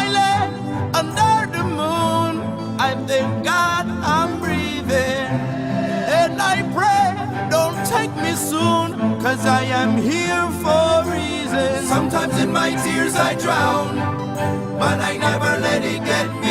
smiling under the moon. I thank God I'm breathing. And I pray, don't take me soon, 'cause I am here for a reason. Sometimes in my tears I drown, but I never let it get me